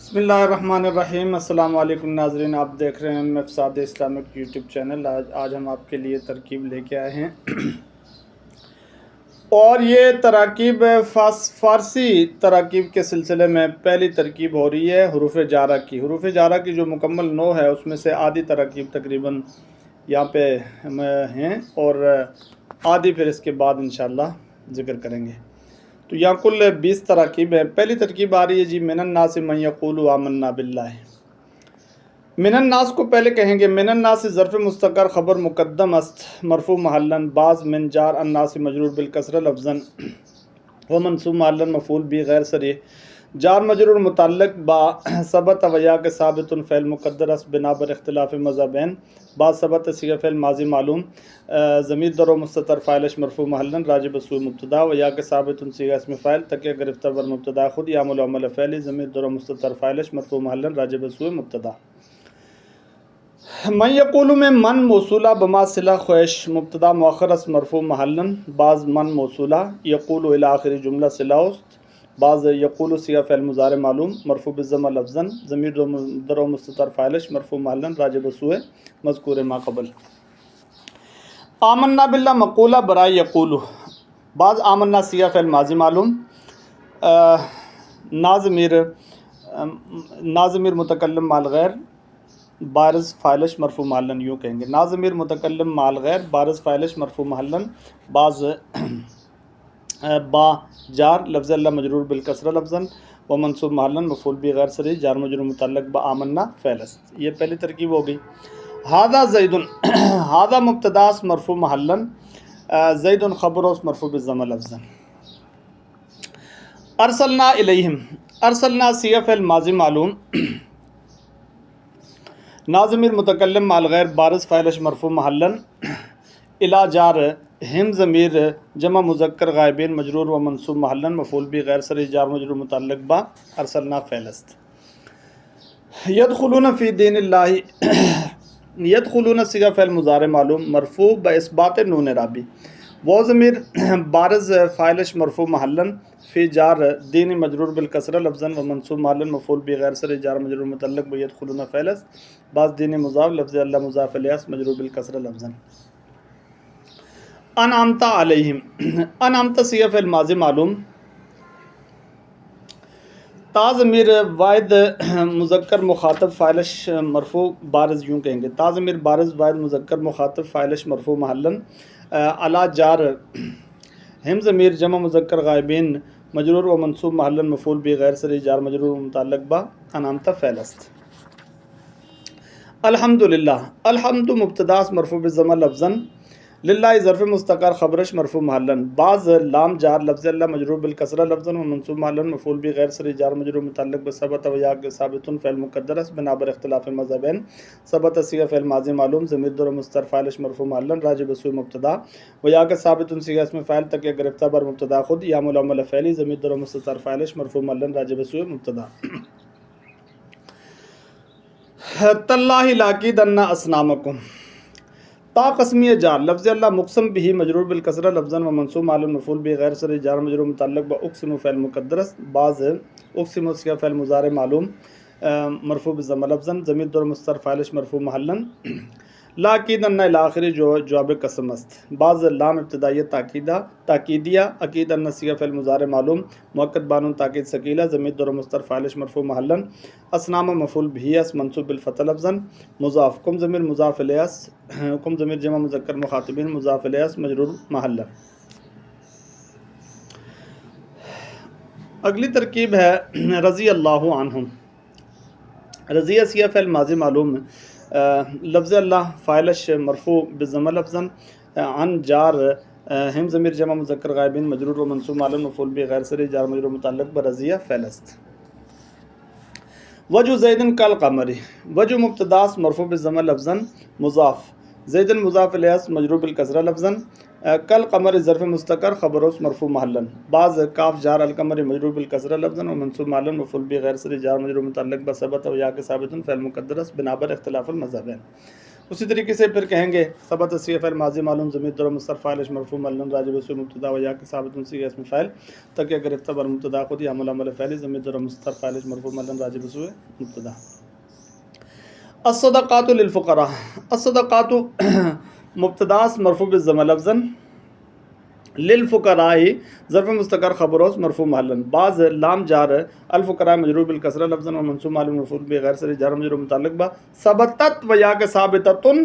بسم اللہ الرحمن الرحیم۔ السلام علیکم ناظرین، آپ دیکھ رہے ہیں مفساد اسلامک یوٹیوب چینل۔ آج ہم آپ کے لیے ترکیب لے کے آئے ہیں اور یہ تراکیب فارسی تراکیب کے سلسلے میں پہلی ترکیب ہو رہی ہے حروف جارہ کی۔ حروف جارہ کی جو مکمل 9 ہے اس میں سے آدھی تراکیب تقریباً یہاں پہ ہیں اور آدھی پھر اس کے بعد انشاءاللہ ذکر کریں گے۔ تو یہاں کل 20 تراکیب ہیں۔ پہلی ترکیب آ رہی ہے جی من الناس من یقول آمنا باللہ۔ من الناس کو پہلے کہیں گے من الناس ظرف مستقر خبر مقدم است مرفوع محلاً بعض من جار الناس مجرور بالکسرہ لفظاً و منصوب محلاً مفعول بھی غیر صریح جار مجرور متعلق با ثبت ویا کے ثابت فعل مقدر است بنا بر اختلاف مذہبین بعض ثبت صیغہ فعل ماضی معلوم ضمیر در و مستتر فاعلش مرفوع محلاً راجع بسوء مبتدا ویا کے ثابت صیغہ اسم فاعل تکیہ گرفتہ بر مبتدا خود یعمل عمل فعلی ضمیر در و مستتر فاعلش مرفوع محلاً راجع بسوء مبتدا۔ من یقول میں من موصولہ بما صلہ خویش مبتدا مؤخر است مرفوع محلاً بعض من موصولہ یقول الی آخری جملہ صلہ است بعض یقول صیغہ فعل مضارع معلوم مرفوع بالضمہ لفظاً ضمیر در و مستتر فاعلش مرفوع محلاً راجع بسوء مذکور ما قبل۔ آمنا باللہ مقولہ برائے یقول بعض آمنا صیغہ فعل ماضی معلوم ناظمیر متکلم مال غیر بارز فاعلش مرفوع محلاً یوں کہیں گے ناظمیر متکلم مال غیر بارز فاعلش مرفوع محلاً بعض با جار لفظ اللہ مجرور بالکسرہ لفظاً و منصوب محلاً مفعول بھی غیر صریح جار مجرور متعلق با آمنا فعل است۔ یہ پہلی ترکیب ہو گئی۔ ھذا زید ھذا مبتدا است مرفوع محلاً زید خبر است مرفوع بالضمہ لفظاً۔ ارسلنا الیہم ارسلنا صیغہ فعل ماضی معلوم ناظمیر متکلم مال غیر بارز فاعلش مرفوع محلاً الی جار ہم ضمیر جمع مذکر غائبین مجرور و منصوب محلاً مفعول بھی غیر صریح جار مجرور متعلق با ارسلنا فعل است۔ یدخلون فی دین اللہ یدخلون صیغہ فعل مضارع معلوم مرفوع باثبات نون رابی و ضمیر بارز فاعلش مرفوع محلاً فی جار دین مجرور بالکسرہ لفظاً و منصوب محلاً مفعول بھی غیر صریح جار مجرور متعلق با یدخلون فعل است بعض دین مضاف لفظ اللہ مضاف الیہ مجرور بالکسرہ لفظاً۔ انعمت علیہم انعمت صیغہ فعل ماضی معلوم تا ضمیر واحد مذکر مخاطب فاعلش مرفوع بارز یوں کہیں گے تا ضمیر بارز واحد مذکر مخاطب فاعلش مرفوع محلاً علی جار ہم ضمیر جمع مذکر غائبین مجرور و منصوب محلاً مفعول بھی غیر صریح جار مجرور متعلق با انعمت فعل است۔ الحمدللہ الحمد مبتدا است مرفوع بالضمہ لفظاً للہ ظرف مستقر خبرش مرفوع محلاً بعض لام جار لفظ اللہ مجرور بالکسرہ لفظاً و منصوب محلاً مفعول بھی غیر صریح جار مجرور متعلق بثبت و یا ثابت فعل مقدر است بنا بر اختلاف مذہبین ثبت صیغہ فعل ماضی معلوم ضمیر در و مستتر فاعلش مرفوع محلاً راجع بسوء مبتدا و یا ثابت صیغہ اسم فاعل تکیہ گرفتہ بر مبتدا خود یعمل عمل فعلی ضمیر در و مستتر فاعلش مرفوع محلاً راجع بسوء مبتدا۔ تاللہ لاکیدن اصنامکم تا قسمیہ جار لفظ اللہ مقسم بھی مجرور بالکسرہ لفظاً و منصوب محلاً مفعول بھی غیر صریح جار مجرور متعلق با اقسم فعل مقدر است بعض اقسم صیغہ فعل مضارع معلوم مرفوع بالضمہ لفظاً ضمیر در و مستتر فاعلش مرفوع محلاً لاکیدن الی آخری جواب قسم است بعض لام ابتدائیہ تاکیدیہ عقیدن صیغہ فعل مضارع معلوم مؤکد بانون تاکید ثقیلہ ضمیر در و مستتر فاعلش مرفوع محلاً اصنام مفعول بھی است منصوب بالفتح لفظاً مضاف کم ضمیر مضاف الیہ کم ضمیر جمع مذکر مخاطبین مضاف الیہ مجرور محلاً۔ اگلی ترکیب ہے رضی اللہ عنہم رضیہ صیغہ فعل ماضی معلوم لفظ اللہ فاعلش مرفوع بالضمہ لفظاً عن جار ہم ضمیر جمع مذکر غائبین مجرور و منصوب محلاً مفعول بھی غیر صریح جار مجرور متعلق برضیہ فعل است۔ وجہ زیدن کالقمر وجہ مبتدا است مرفوع بالضمہ لفظاً مضاف زیدن مضاف الیہ مجرور بالکسرہ لفظاً کالقمر ظرف مستقر خبر است مرفوع محلاً بعض کاف جار القمر مجرور بالکسرہ لفظاً و منصوب محلاً مفعول بھی غیر صریح جار مجرور متعلق بثبت و یا ثابت فعل مقدر است بنا بر اختلاف المذہبین اسی طریقے سے پھر کہیں گے ثبت صیغہ فعل ماضی معلوم ضمیر در مستتر فاعل مرفوع معلن راجع بسو مبتدا و یا کے ثابت صیغہ اسم فاعل تک گرفتہ بر مبتدا خود یا عمل فعل ضمیر در مستتر فاعل مرفوع معلن راجع بسو مبتدا. الصدقات للفقراء. الصدقات مبتدا مرفوع بالضمہ لفظا، للفقراء ظرف مستقر خبر اس مرفوع محلا، بعض لام جار الفقراء مجرور بالکسرہ لفظا و منصوب معلوم مفعول بغیر سر جار مجرور متعلق با ثبتت و یا کے ثابتتن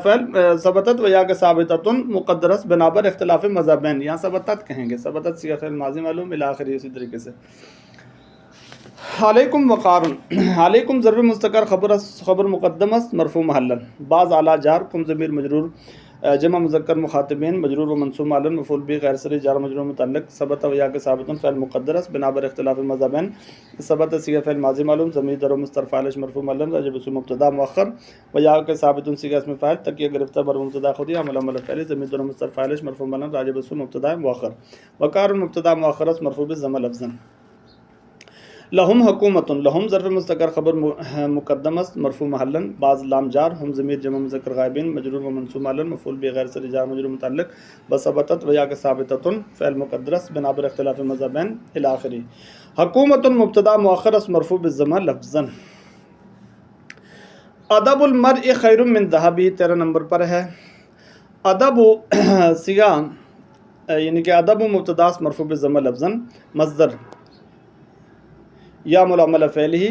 فعل ثبتت و یا کے ثابتتن مقدرس بنابر اختلاف مذہبین. یہاں ثبتت کہیں گے، ثبتت صیغہ فعل ماضی معلوم الی آخری. اسی طریقے سے علیکم وقار. علیکم ظرف مستقر خبر مقدم است مرفوع محلا، بعض اعلی جار کم ضمیر مجرور جمع مذکر مخاطبین مجرور و منصوب معلن مفعول به غیر صریح جار مجرور متعلق ثبت و یا کے ثابت فعل مقدر است بنابر اختلاف مذہبین. ثبت صیغہ فعل ماضی معلوم ضمیر در مستتر فاعل مرفوع معلن راجع بسو مبتدا مؤخر و یا کے ثابت صیغہ اسم فاعل تکیہ گرفتہ بر مبتدا خودی عمل فعل ضمیر در مستتر فاعل مرفوع معلن راجع بسو مبتدا مؤخر. وقار مبتدا مؤخر است مرفوع بالضمہ لفظا. لہم حکومت. لہم ظرف مستقر خبر مقدم است مرفوع محلا، بعض لام جار ہم ضمیر جمع مذکر غائبین مجرور و منصوب معلا مفعول بغیر سر جار مجرور متعلق بثبتت و یا کے ثابتۃ فعل مقدر است بنابر اختلاف مذہبین الی آخری. حکومت مبتدا مؤخر است مرفوع بالضمہ لفظا. ادب المرء خیر من ذهب 13 نمبر پر ہے. ادب صیغہ یعنی کہ ادب مبتدا است مرفوع بالضمہ لفظا، مصدر یا عمل فعل ہی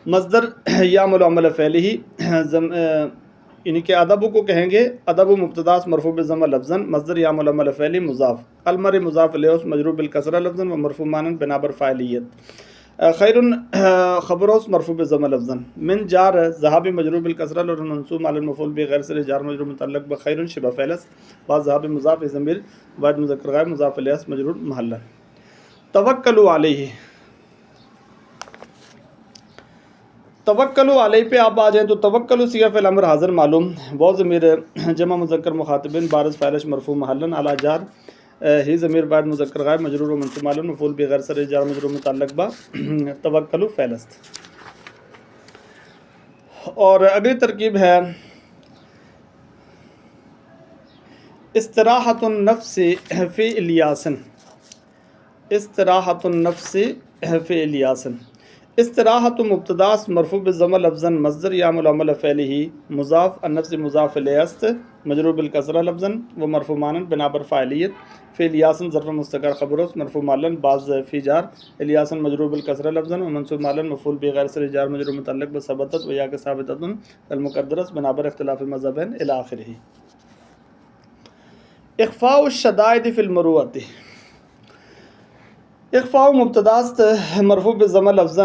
مصدر یا عمل فعل ہی یعنی کہ ادب کو کہیں گے ادب مبتدا مرفوع بالضمہ لفظا، مصدر یا عمل فعل مضاف، المر مضاف الیہ مجرور بالکسرہ لفظا و مرفوع معنی بنابر فاعلیت. خیر خبر مرفوع بالضمہ لفظا. من جار ذهب مجرور بالکسرہ اور منصوب معلوم مفعول بغیر سر جار مجرور متعلق بخیر شبہ فعل است، بعض ذهب مضاف ضمیر واحد مذکر غائب مضاف الیہ مجرور محلا. توکلوا علیہ. توکلوا علیہ پہ آپ آ جائیں تو توکلوا صیغہ فعل امر حاضر معلوم، وہ ضمیر جمع مذکر مخاطبین بارز فاعل مرفوع محلا اعلی جار ہی ضمیر واحد مذکر غائب مجرور و منصوب معلوم مفعول بغیر سر جار مجرور متعلق با توکلوا فعل است. اور اگلی ترکیب ہے استراحۃ النفس فی الیاس. استراحۃ النفس فی الیاس. استراحۃ مبتدا مرفوع بالضمہ لفظا، مصدر یا عمل فعل ہی مضاف، النفس مضاف الیہ است مجرور بالکسرہ لفظا و مرفوع معنی بنابر فاعلیت. فی الیاس ظرف مستقر خبر است مرفوع معلن، بعض فی جار الیاس مجرور بالکسرہ لفظا و منصوب معلن مفعول بغیر سر جار مجرور متعلق بثبتت و یا کے ثابتۃ المقدر است بنابر اختلاف مذہبین الی آخرہ. اخفاء الشدائد فی المروءۃ. اخفاء مبتدا مرفوع بالضمہ لفظا،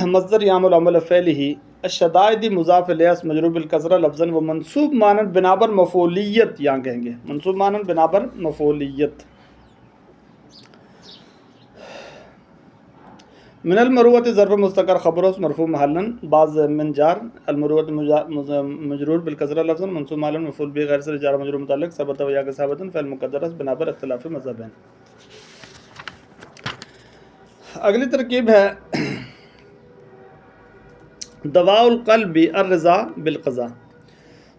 مصدر یا عمل فعل ہی الشدائد مضاف الیہ مجرور بالکسرہ لفظا و منصوب معنی بنابر مفعولیت. یہاں کہیں گے منصوب معنی بنابر مفعولیت. من المروءۃ ظرف مستقر خبر اس مرفوع محلا، بعض من جار المروءۃ مجرور بالکسرہ لفظا منصوب معلوم مفعول بغیر سر جار مجرور متعلق ثبت و یا کے ثابت فعل مقدر است بنابر اختلاف مذہبین. اگلی ترکیب ہے دواء القلب الرضا بالقضاء.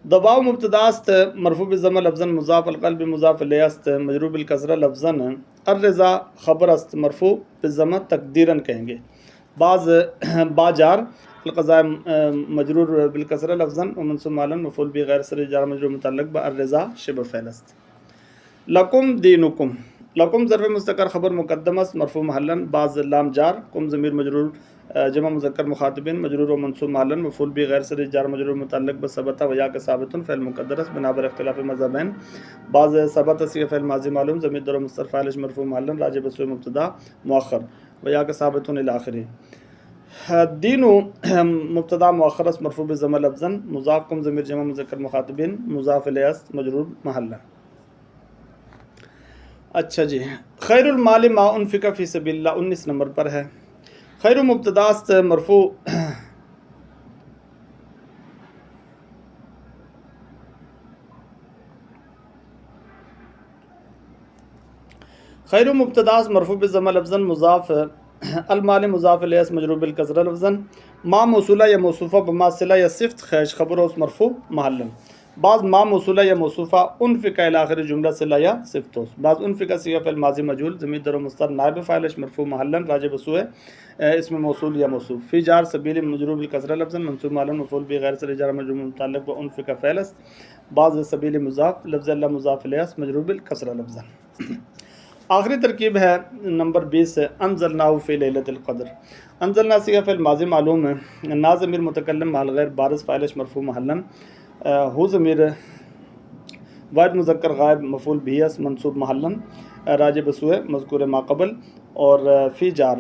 دواء مبتدا است مرفوع بالضمہ لفظا، مضاف القلب مضاف الیہ است مجرور بالکسرہ لفظا، الرضا خبر است مرفوع بالضمہ تقدیرا کہیں گے، بعض با جار القضاء مجرور بالکسرہ لفظا و منصوب معلن مفعول بغیر سر جار مجرور متعلق با الرضا شبہ فعل است. لکم دینکم. لکم ظرف مستقر خبر مقدم است مرفوع محلا، بعض لام جار کم ضمیر مجرور جمع مذکر مخاطبین مجرور و منصوب معلن مفعول بغیر سر جار مجرور متعلق بثبت و یا کے ثابت فعل مقدر است بنابر اختلاف مذہبین. بعض ثبت صیغہ فعل ماضی معلوم ضمیر در مستتر فاعل مرفوع معلن راجع بسو مبتدا مؤخر و یا کے ثابت الی آخری. دین مبتدا مؤخر است مرفوع بالضمہ لفظا، مضاف کم ضمیر جمع مذکر مخاطبین مضاف الیہ است مجرور محلا. اچھا جی، خیر المال ما انفق فی سبیل اللہ 19 نمبر پر ہے. خیر مبتدا است مرفوع خیر مبتدا است مرفوع بالضمہ لفظا، مضاف المال مضاف الیہ مجرور بالکسرہ لفظا، ما موصولہ یا موصوفہ بما صلہ یا صفت خیش خبر اس مرفوع محلا، بعض ما موصولہ یا موصوفہ انفق الی آخر جملہ صلہ یا صفت، بعض انفق صیغہ فعل ماضی مجهول ضمیر در و مستتر نائب فاعل مرفوع محلا راجع بسوء اسم موصول یا موصوف، فی جار سبیل مجرور بالکسرہ لفظا منصوب محلا مفعول به غیر صریح جار مجرور متعلق بانفق فعل، بعض سبیل مضاف لفظ اللہ مضاف الیہ مجرور بالکسرہ لفظا۔ آخری ترکیب ہے نمبر 20 انزلناہ فی لیلۃ القدر۔ انزلنا صیغہ فعل ماضی معلوم ہے، نا ضمیر متکلم محل غیر بارز فاعل مرفوع محلا، ہو ضمیر واحد مذکر غائب مفعول به منصوب محلا راجع بسوء مذکور ما قبل، اور فی جار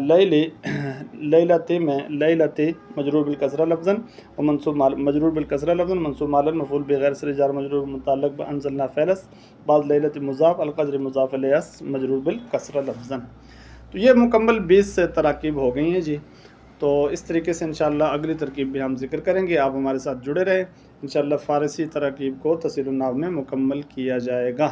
لیلۃ میں لیلۃ مجرور بالکسرہ لفظا ومنصوب مجرور بالکسرہ لفظا منصوب محلا مفعول بغیر صریح جار مجرور متعلق بانزلنا فعل، بعض لیلۃ مضاف القدر مضاف الیہ مجرور بالکسرہ لفظا۔ تو یہ مکمل 20 تراکیب ہو گئی ہیں جی۔ تو اس طریقے سے انشاءاللہ اگلی ترکیب بھی ہم ذکر کریں گے، آپ ہمارے ساتھ جڑے رہیں، انشاءاللہ فارسی تراکیب کو تحصیل النحو میں مکمل کیا جائے گا۔